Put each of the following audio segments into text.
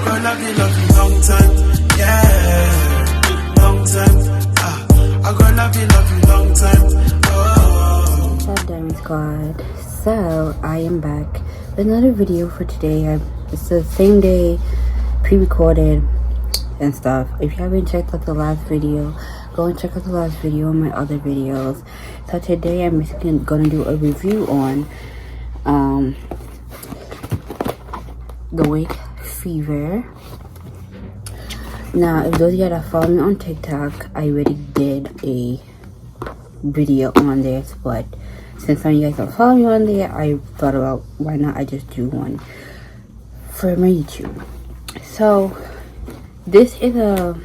love you long time, yeah, long time. I gonna love you long time. Oh. What's up, Diamond Squad? So I am back with another video for today. It's the same day, pre-recorded and stuff. If you haven't checked out the last video, go and check out the last video on my other videos. So today I'm basically gonna do a review on the wake fever. Now, if those of you that follow me on TikTok, I already did a video on this, but since some of you guys don't follow me on there, I thought about why not I just do one for my YouTube. So this is a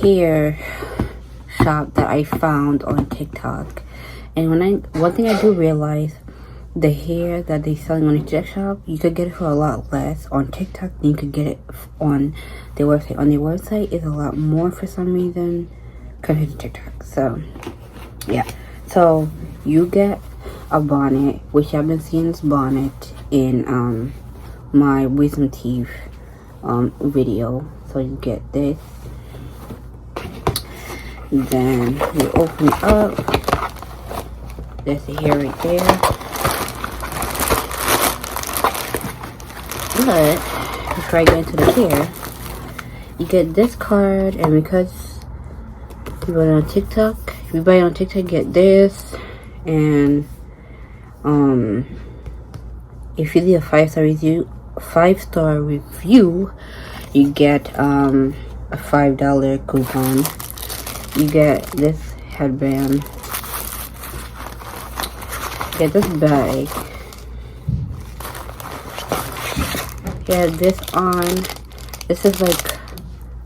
hair shop that I found on TikTok, and one thing I do realize, the hair that they selling on the TikTok shop, you could get it for a lot less on TikTok than you could get it on their website. On their website is a lot more for some reason compared to TikTok. So yeah, so you get a bonnet, which I've been seeing this bonnet in my wisdom teeth video. So you get this, then you open it up, there's the hair right there. But before I get into the hair, you get this card, and because you buy on TikTok, if you buy on TikTok, get this, and if you leave a 5-star review, you get a $5 coupon. You get this headband, get this bag. Yeah, this on. This is like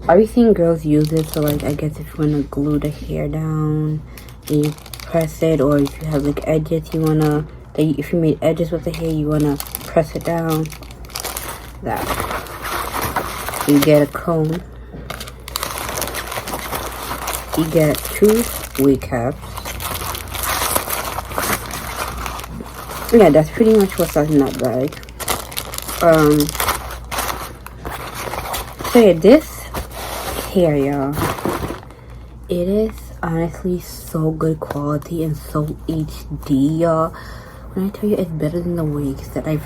everything girls use it. So like, I guess if you wanna glue the hair down and you press it, or if you have like edges, you wanna, if you made edges with the hair, you wanna press it down. That. You get a comb. You get 2 wig caps. Yeah, that's pretty much what's in that bag. So yeah, this hair, y'all, it is honestly so good quality and so HD, y'all. When I tell you it's better than the wigs that I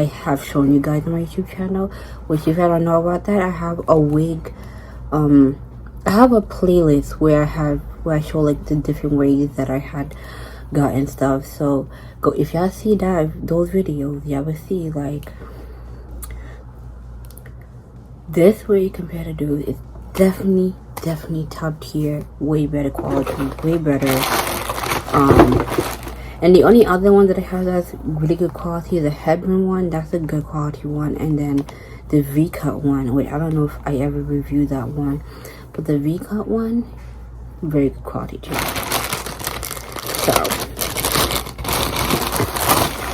have shown you guys on my YouTube channel, which if you don't know about that, I have a wig, I have a playlist where I show like the different wigs that I had gotten stuff. So go, if y'all see those videos, y'all will see like this wig compared to those is definitely top tier, way better quality, way better. And the only other one that I have that's really good quality is the headband one. That's a good quality one. And then the V-cut one, wait, I don't know if I ever reviewed that one, but the V-cut one, very good quality too. So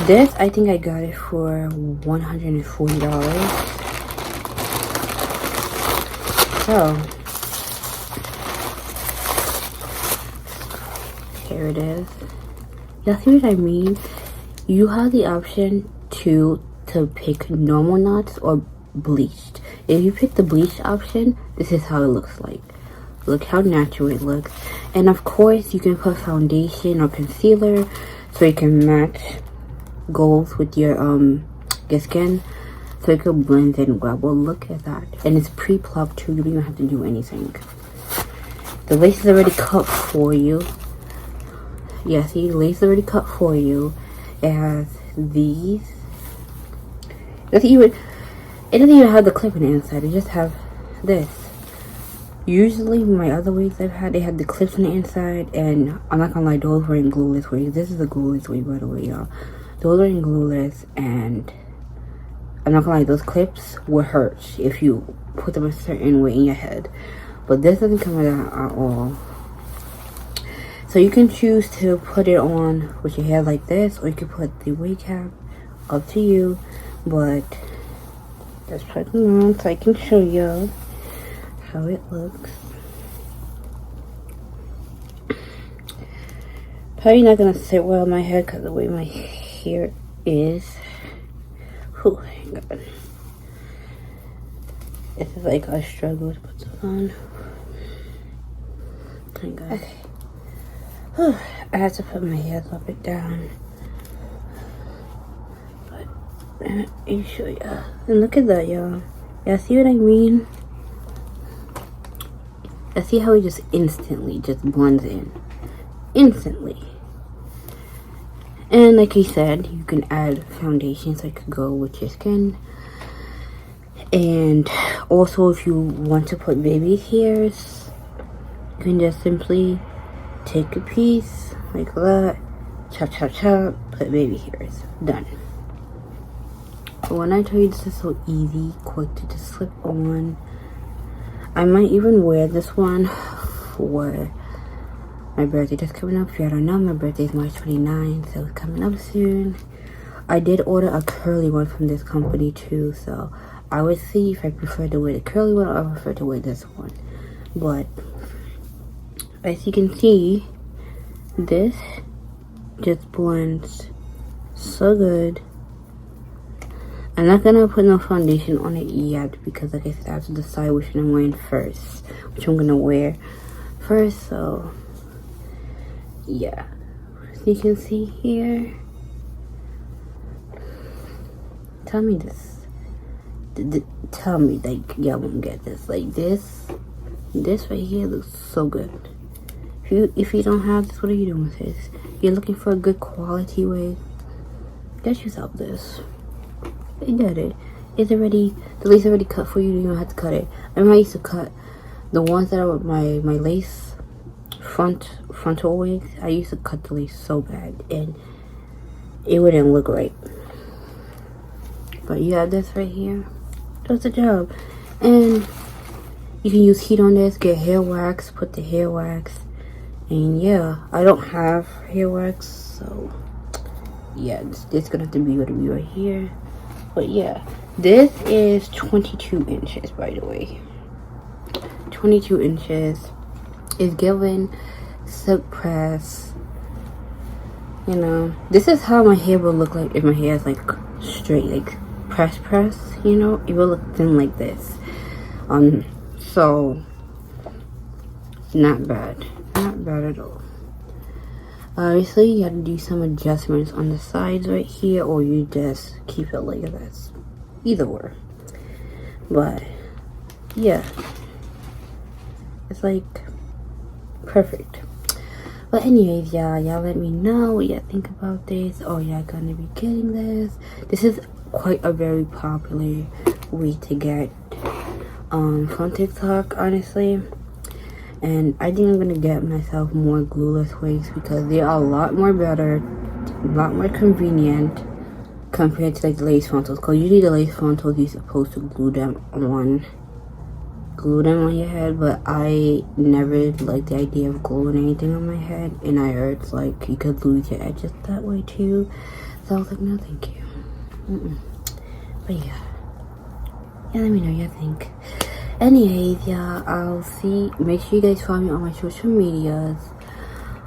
this, I think I got it for $140. So here it is. Y'all see what I mean? You have the option to pick normal knots or bleached. If you pick the bleached option, this is how it looks like. Look how natural it looks. And of course, you can put foundation or concealer so you can match goals with your skin, so it could blend in well. Well, look at that. And it's pre-plucked too. You don't even have to do anything. The lace is already cut for you. Yeah, see, the lace is already cut for you. It has these. It doesn't even have the clip on the inside. It just have this. Usually my other wigs I've had, they had the clips on the inside, and I'm not gonna lie, those were in glueless wigs. This is a glueless wig, by the way, y'all. Those are in glueless, and I'm not gonna lie, those clips will hurt if you put them a certain way in your head. But this doesn't come with that at all. So you can choose to put it on with your hair like this, or you can put the wig cap, up to you. But just put it on so I can show you how it looks. Probably not gonna sit well on my head because the way my hair is. Oh, God. This is like a struggle to put this on. Okay. I have to put my hair a little bit down. But let me show ya. And look at that, y'all. Y'all see what I mean? I see how it just instantly just blends in. Instantly. And like I said, you can add foundations that could go with your skin. And also if you want to put baby hairs, you can just simply take a piece like that, chop chop chop, put baby hairs. Done. But when I tell you this is so easy, quick to just slip on. I might even wear this one for my birthday that's coming up. If you don't know, my birthday is March 29th, so it's coming up soon. I did order a curly one from this company too, so I would see if I prefer to wear the curly one or I prefer to wear this one. But as you can see, this just blends so good. I'm not gonna put no foundation on it yet because like I said, I have to decide which one I'm wearing first, which I'm gonna wear first. So yeah, as you can see here, tell me this, tell me like y'all won't get this. Like this right here looks so good. If you don't have this, what are you doing with this? You're looking for a good quality wig, get yourself this. They did it. It's already, the lace already cut for you. You don't have to cut it. I remember I used to cut the ones that are with my lace frontal wigs. I used to cut the lace so bad and it wouldn't look right. But you have this right here, does the job. And you can use heat on this, get hair wax, put the hair wax. And yeah, I don't have hair wax, so yeah, it's gonna have to be what it be right here. But yeah, this is 22 inches, by the way. 22 inches. It's given silk press. You know, this is how my hair will look like if my hair is like straight, like press, you know, it will look thin like this. So not bad at all. Obviously, you have to do some adjustments on the sides right here, or you just keep it like this. Either way. But yeah, it's like perfect. But anyways, y'all let me know what y'all think about this. Oh, y'all gonna be getting this. This is quite a very popular way to get from TikTok, honestly. And I think I'm gonna get myself more glueless wigs because they are a lot more better, a lot more convenient compared to like the lace frontals. Because usually the lace frontals you're supposed to glue them on your head, but I never liked the idea of gluing anything on my head. And I heard it's like you could lose your edges that way too. So I was like, no, thank you. But yeah, let me know what you think. Anyways, y'all, I'll see. Make sure you guys follow me on my social medias.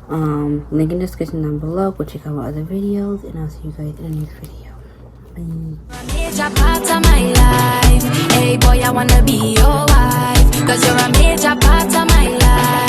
Link in the description down below. Go check out my other videos, and I'll see you guys in the next video. Bye. Major part of my life. Hey boy, I wanna be your wife, 'cause you're a major part of my life.